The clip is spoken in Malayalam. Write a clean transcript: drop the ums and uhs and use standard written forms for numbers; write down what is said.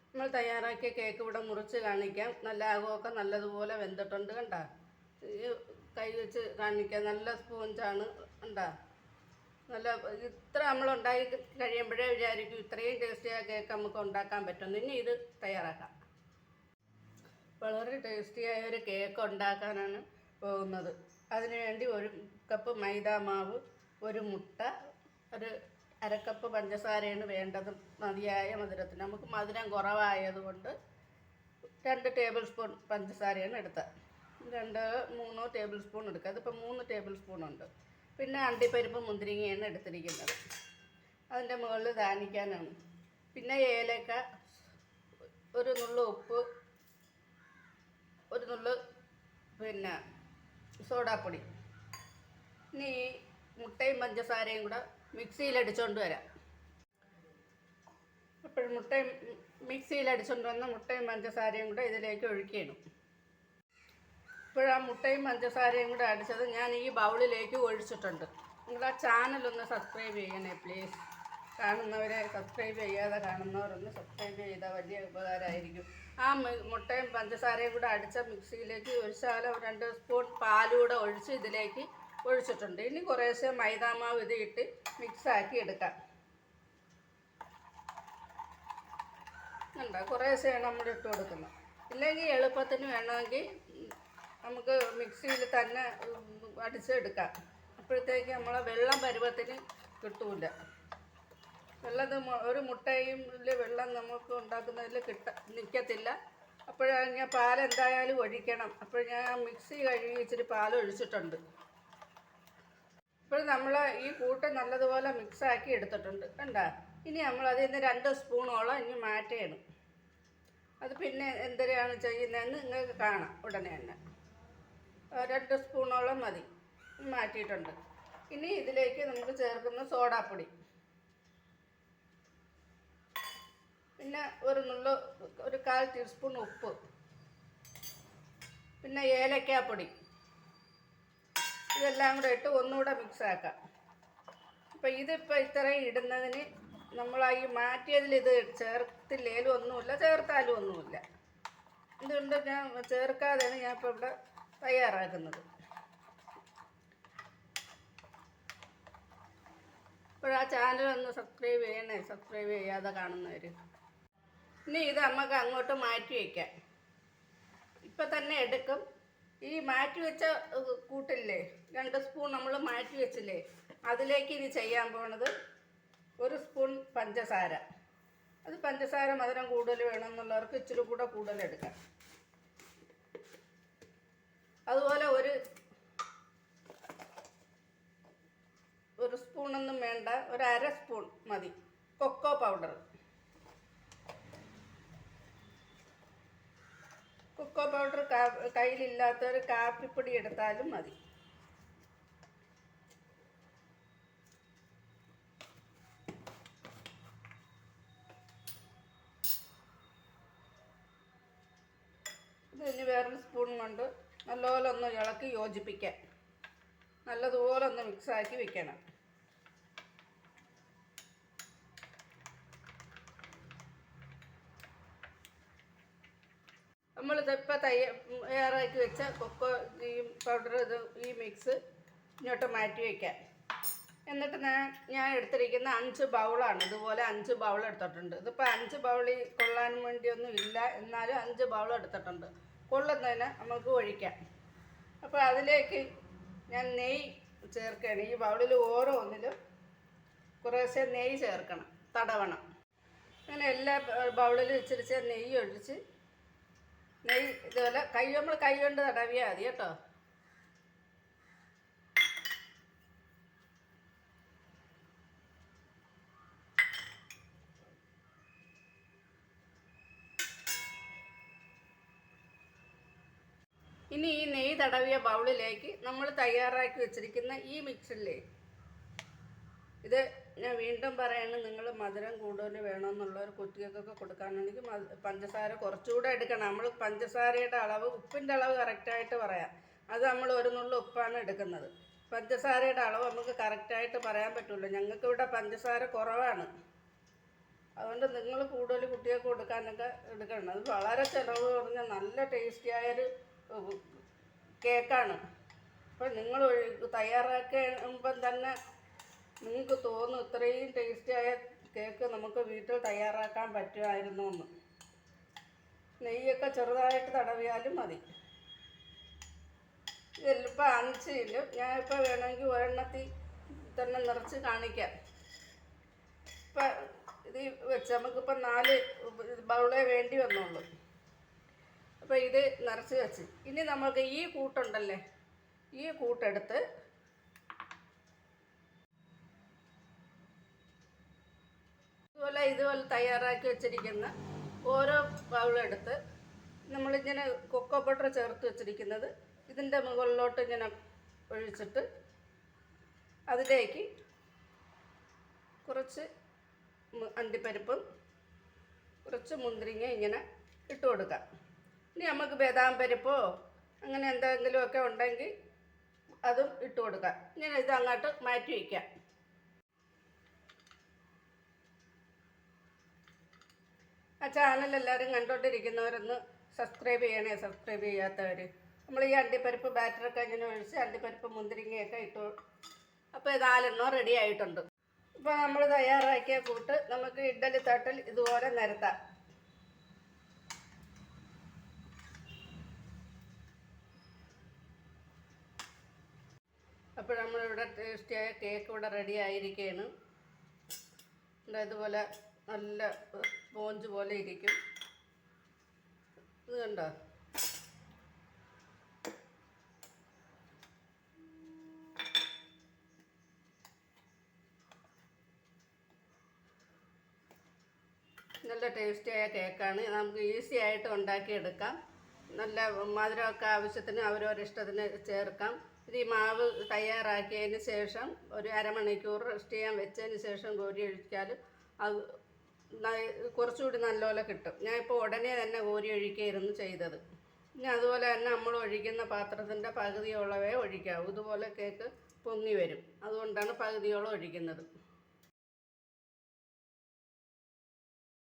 നമ്മൾ തയ്യാറാക്കിയ കേക്ക് ഇവിടെ മുറിച്ച് കാണിക്കാം. നല്ല അകമൊക്കെ നല്ലതുപോലെ വെന്തിട്ടുണ്ട് കണ്ടാ. കൈ വെച്ച് കാണിക്കാം. നല്ല സ്പോഞ്ചാണ് കണ്ടാ. നല്ല ഇത്ര നമ്മൾ ഉണ്ടാക്കി കഴിയുമ്പോഴേ വിചാരിക്കും ഇത്രയും ടേസ്റ്റിയായ കേക്ക് നമുക്ക് ഉണ്ടാക്കാൻ പറ്റും. ഇനി ഇത് തയ്യാറാക്കാം. വളരെ ടേസ്റ്റിയായ ഒരു കേക്ക് ഉണ്ടാക്കാനാണ് പോകുന്നത്. അതിനുവേണ്ടി 1 കപ്പ് മൈദ മാവ്, 1 മുട്ട, ഒരു 1/2 കപ്പ് പഞ്ചസാരയാണ് വേണ്ടത്. മതിയായ മധുരത്തിന്. നമുക്ക് മധുരം കുറവായതുകൊണ്ട് 2 ടേബിൾ സ്പൂൺ പഞ്ചസാരയാണ് എടുത്തത്. 2-3 ടേബിൾ സ്പൂൺ എടുക്കുക. അതിപ്പോൾ 3 ടേബിൾ സ്പൂൺ ഉണ്ട്. പിന്നെ അണ്ടിപ്പരിപ്പ് മുന്തിരിങ്ങയാണ് എടുത്തിരിക്കുന്നത്. അതിൻ്റെ മുകളിൽ ധാനിക്കാനാണ്. പിന്നെ ഏലക്ക, ഒരു നുള്ളു ഉപ്പ്, ഒരു നുള്ളു പിന്നെ സോഡാപ്പൊടി. ഇനി ഈ മുട്ടയും പഞ്ചസാരയും കൂടെ മിക്സിയിലടിച്ചുകൊണ്ട് വരാം. അപ്പോൾ മിക്സിയിലടിച്ചുകൊണ്ട് വന്ന മുട്ടയും പഞ്ചസാരയും കൂടെ ഇതിലേക്ക് ഒഴിക്കണം. ഇപ്പോഴാ മുട്ടയും പഞ്ചസാരയും കൂടെ അടിച്ചത് ഞാൻ ഈ ബൗളിലേക്ക് ഒഴിച്ചിട്ടുണ്ട്. നിങ്ങൾ ആ ചാനലൊന്ന് സബ്സ്ക്രൈബ് ചെയ്യണേ പ്ലീസ്. കാണുന്നവരെ സബ്സ്ക്രൈബ് ചെയ്യാതെ കാണുന്നവരൊന്ന് സബ്സ്ക്രൈബ് ചെയ്താൽ വലിയ ഉപകാരമായിരിക്കും. ആ മുട്ടയും പഞ്ചസാരയും കൂടെ അടിച്ച മിക്സിയിലേക്ക് ഒരു ശകലം 2 സ്പൂൺ പാലൂടെ ഒഴിച്ച് ഇതിലേക്ക് ഒഴിച്ചിട്ടുണ്ട്. ഇനി കുറേശ്ശെ മൈദാമാവ് ഇത് ഇട്ട് മിക്സാക്കി എടുക്കാം. കണ്ടോ, കുറേശ്ശെയാണ് നമ്മൾ ഇട്ട് കൊടുക്കുന്നത്. ഇല്ലെങ്കിൽ എളുപ്പത്തിന് വേണമെങ്കിൽ നമുക്ക് മിക്സിയിൽ തന്നെ അടിച്ചെടുക്കാം. അപ്പോഴത്തേക്ക് നമ്മളെ വെള്ളം പരുവത്തിന് കിട്ടൂല. ഒരു മുട്ടയും വെള്ളം നമുക്ക് ഉണ്ടാക്കുന്നതിൽ നിൽക്കത്തില്ല. അപ്പോഴാണ് ഞാൻ പാലെന്തായാലും ഒഴിക്കണം. അപ്പോൾ ഞാൻ മിക്സി കഴുകി ഇച്ചിരി പാൽ ഒഴിച്ചിട്ടുണ്ട്. ഇപ്പോൾ നമ്മൾ ഈ കൂട്ട് നല്ലതുപോലെ മിക്സാക്കി എടുത്തിട്ടുണ്ട് കണ്ടാ. ഇനി നമ്മൾ അതിൽ നിന്ന് 2 സ്പൂണോളം ഇനി മാറ്റണം. അത് പിന്നെ എന്തിനാണ് ചെയ്യുന്നതെന്ന് നിങ്ങൾക്ക് കാണാം ഉടനെ തന്നെ. 2 സ്പൂണോളം മതി മാറ്റിയിട്ടുണ്ട്. ഇനി ഇതിലേക്ക് നമുക്ക് ചേർക്കുന്ന സോഡാപ്പൊടി, പിന്നെ ഒരു 1/4 ടീസ്പൂൺ ഉപ്പ്, പിന്നെ ഏലക്കാപ്പൊടി, ഇതെല്ലാം കൂടെ ഇട്ട് ഒന്നുകൂടെ മിക്സാക്കാം. അപ്പോൾ ഇതിപ്പോൾ ഇത്രയും ഇടുന്നതിന് നമ്മൾ ഈ മാറ്റിയതിൽ ഇത് ചേർത്തില്ലേലും ഒന്നുമില്ല, ചേർത്താലും ഒന്നുമില്ല. ഇതുകൊണ്ട് ഞാൻ ചേർക്കാതെയാണ് ഞാൻ ഇപ്പോൾ ഇവിടെ തയ്യാറാക്കുന്നത്. ഇപ്പോൾ ആ ചാനലൊന്ന് സബ്സ്ക്രൈബ് ചെയ്യണേ, സബ്സ്ക്രൈബ് ചെയ്യാതെ കാണുന്നവർ. ഇനി ഇത് നമുക്ക് അങ്ങോട്ട് മാറ്റി വയ്ക്കാം. ഇപ്പം തന്നെ എടുക്കും. ഈ മാറ്റി വെച്ച കൂട്ടില്ലേ, 2 സ്പൂൺ നമ്മൾ മാറ്റി വെച്ചില്ലേ, അതിലേക്ക് ഇനി ചെയ്യാൻ പോണത് 1 സ്പൂൺ പഞ്ചസാര. അത് പഞ്ചസാര മധുരം കൂടുതൽ വേണമെന്നുള്ളവർക്ക് ഇച്ചിരി കൂടെ കൂടുതൽ എടുക്കാം. അതുപോലെ ഒരു സ്പൂണൊന്നും വേണ്ട, 1/2 സ്പൂൺ മതി കൊക്കോ പൗഡർ. കൊക്കോ പൗഡർ കയ്യിലില്ലാത്തവർ കാപ്പിപ്പൊടി എടുത്താലും മതി. ഇത് ഇനി വേറൊരു സ്പൂൺ കൊണ്ട് നല്ലപോലെ ഒന്ന് ഇളക്കി യോജിപ്പിക്കാം. നല്ലതുപോലെ ഒന്ന് മിക്സാക്കി വെക്കണം. നമ്മളിതിപ്പോൾ തയ്യാറാക്കി വെച്ച കൊക്കോ ഈ പൗഡർ ഈ മിക്സ് ഇങ്ങോട്ട് മാറ്റി വയ്ക്കാം. എന്നിട്ട് ഞാൻ എടുത്തിരിക്കുന്ന 5 ബൗളാണ്. ഇതുപോലെ 5 ബൗൾ എടുത്തിട്ടുണ്ട്. ഇതിപ്പോൾ 5 ബൗളിൽ കൊള്ളാൻ വേണ്ടിയൊന്നും ഇല്ല, എന്നാലും 5 ബൗൾ എടുത്തിട്ടുണ്ട്. കൊള്ളുന്നതിന് നമുക്ക് ഒഴിക്കാം. അപ്പോൾ അതിലേക്ക് ഞാൻ നെയ്യ് ചേർക്കുകയാണ്. ഈ ബൗളിൽ ഓരോന്നിലും കുറേശ്ശെ നെയ്യ് ചേർക്കണം, തടവണം. അങ്ങനെ എല്ലാ ബൗളിലും ഇച്ചിരിച്ച് നെയ്യ് ഒഴിച്ച്, നെയ്യ് ഇതുപോലെ നമ്മൾ കൈ കൊണ്ട് തടവിയാൽ മതി കേട്ടോ. ഇനി ഈ നെയ്യ് തടവിയ ബൗളിലേക്ക് നമ്മൾ തയ്യാറാക്കി വെച്ചിരിക്കുന്ന ഈ മിക്സില്ലേ, ഇത് ഞാൻ വീണ്ടും പറയുന്നത്, നിങ്ങൾ മധുരം കൂടുതൽ വേണമെന്നുള്ളവർ കുട്ടികൾക്കൊക്കെ കൊടുക്കാനാണെങ്കിൽ പഞ്ചസാര കുറച്ചുകൂടെ എടുക്കണം. നമ്മൾ പഞ്ചസാരയുടെ അളവ്, ഉപ്പിൻ്റെ അളവ് കറക്റ്റായിട്ട് പറയാം. അത് നമ്മൾ 1 നുള്ളു ഉപ്പാണ് എടുക്കുന്നത്. പഞ്ചസാരയുടെ അളവ് നമുക്ക് കറക്റ്റായിട്ട് പറയാൻ പറ്റുള്ളൂ. ഞങ്ങൾക്കിവിടെ പഞ്ചസാര കുറവാണ്. അതുകൊണ്ട് നിങ്ങൾ കൂടുതൽ കുട്ടികൾക്ക് കൊടുക്കാനൊക്കെ എടുക്കണം. അത് വളരെ ചിലവ് കുറഞ്ഞ നല്ല ടേസ്റ്റിയായൊരു കേക്കാണ്. അപ്പോൾ നിങ്ങൾ തയ്യാറാക്കുമ്പം തന്നെ നിങ്ങൾക്ക് തോന്നും ഇത്രയും ടേസ്റ്റിയായ കേക്ക് നമുക്ക് വീട്ടിൽ തയ്യാറാക്കാൻ പറ്റുമായിരുന്നു എന്ന്. നെയ്യൊക്കെ ചെറുതായിട്ട് തടവിയാലും മതി. ഇതിലിപ്പോൾ 5 കിലോ, ഞാനിപ്പോൾ വേണമെങ്കിൽ ഒരെണ്ണത്തിൽ തന്നെ നിറച്ച് കാണിക്കാം. ഇപ്പം ഇത് വെച്ച് നമുക്കിപ്പോൾ 4 ബൗളേ വേണ്ടി വന്നുള്ളൂ. അപ്പോൾ ഇത് നിറച്ച് വെച്ച് ഇനി നമുക്ക് ഈ കൂട്ടുണ്ടല്ലേ, ഈ കൂട്ടെടുത്ത് ഇതുപോലെ തയ്യാറാക്കി വെച്ചിരിക്കുന്ന ഓരോ ബൗളെടുത്ത് നമ്മളിങ്ങനെ കൊക്കോ പൗഡർ ചേർത്ത് വെച്ചിരിക്കുന്നത് ഇതിൻ്റെ മുകളിലോട്ട് ഇങ്ങനെ ഒഴിച്ചിട്ട് അതിലേക്ക് കുറച്ച് അണ്ടിപ്പരിപ്പും കുറച്ച് മുന്തിരിങ്ങ ഇങ്ങനെ ഇട്ട് കൊടുക്കാം. ഇനി നമുക്ക് ബദാം പരിപ്പോ അങ്ങനെ എന്തെങ്കിലുമൊക്കെ ഉണ്ടെങ്കിൽ അതും ഇട്ട് കൊടുക്കാം. ഇങ്ങനെ ഇത് അങ്ങോട്ട് മാറ്റി വയ്ക്കാം. ആ ചാനൽ എല്ലാവരും കണ്ടുകൊണ്ടിരിക്കുന്നവരൊന്ന് സബ്സ്ക്രൈബ് ചെയ്യണേ, സബ്സ്ക്രൈബ് ചെയ്യാത്തവർ. നമ്മൾ ഈ അണ്ടിപ്പരിപ്പ് ബാറ്ററൊക്കെ ഇങ്ങനെ ഒഴിച്ച് അണ്ടിപ്പരിപ്പ് മുന്തിരിങ്ങയൊക്കെ ഇട്ടു. അപ്പോൾ ഇത് 4 റെഡി ആയിട്ടുണ്ട്. ഇപ്പോൾ നമ്മൾ തയ്യാറാക്കിയ കൂട്ട് നമുക്ക് ഇഡ്ഡലി തട്ടിൽ ഇതുപോലെ നിരത്താം. അപ്പോൾ നമ്മളിവിടെ ടേസ്റ്റിയായ കേക്ക് ഇവിടെ റെഡി ആയിരിക്കുകയാണ്. ഇതുപോലെ നല്ല സ്പോഞ്ച് പോലെ ഇരിക്കും. ഇത് കണ്ടോ? നല്ല ടേസ്റ്റിയായ കേക്കാണ്. നമുക്ക് ഈസി ആയിട്ട് ഉണ്ടാക്കിയെടുക്കാം. നല്ല മധുരമൊക്കെ ആവശ്യത്തിന് അവരവരിഷ്ടത്തിന് ചേർക്കാം. ഇത് ഈ മാവ് തയ്യാറാക്കിയതിന് ശേഷം ഒരു അരമണിക്കൂർ റെസ്റ്റ് ചെയ്യാൻ വെച്ചതിന് ശേഷം കോരി ഒഴിച്ചാൽ അത് കുറച്ചുകൂടി നല്ലപോലെ കിട്ടും. ഞാനിപ്പോൾ ഉടനെ തന്നെ കോരി ഒഴിക്കുകയായിരുന്നു ചെയ്തത്. ഇനി അതുപോലെ തന്നെ നമ്മൾ ഒഴിക്കുന്ന പാത്രത്തിൻ്റെ പകുതിയോളവേ ഒഴിക്കാവൂ. ഇതുപോലെ കേക്ക് പൊങ്ങി വരും, അതുകൊണ്ടാണ് പകുതിയോളം ഒഴിക്കുന്നത്.